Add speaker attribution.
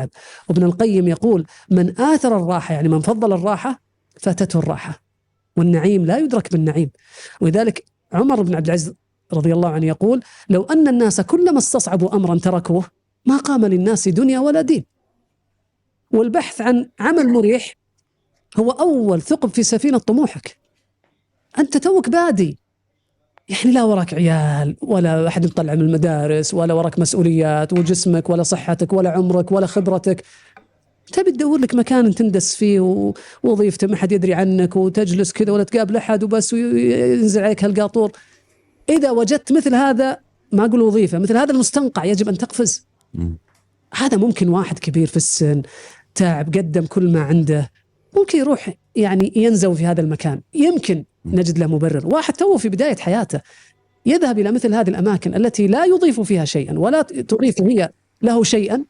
Speaker 1: يتعب. وابن القيم يقول من آثر الراحة، يعني من فضل الراحة فاتته الراحة، والنعيم لا يدرك بالنعيم. ولذلك عمر بن عبد العزيز رضي الله عنه يقول لو أن الناس كلما استصعبوا أمرا تركوه ما قام للناس دنيا ولا دين. والبحث عن عمل مريح هو أول ثقب في سفينة طموحك. أنت توك بادي، يعني لا وراك عيال ولا أحد يطلع من المدارس ولا وراك مسؤوليات وجسمك ولا صحتك ولا عمرك ولا خبرتك، تبي تدور لك مكان تندس فيه ووظيفته ما حد يدري عنك وتجلس كذا ولا تقابل أحد وبس وينزل عليك هالقاطور. إذا وجدت مثل هذا، ما أقول وظيفة، مثل هذا المستنقع يجب أن تقفز. هذا ممكن واحد كبير في السن تعب قدم كل ما عنده، ممكن يروح يعني ينزوي في هذا المكان، يمكن نجد له مبرر. واحد توه في بداية حياته يذهب إلى مثل هذه الأماكن التي لا يضيف فيها شيئا ولا تضيف هي له شيئا،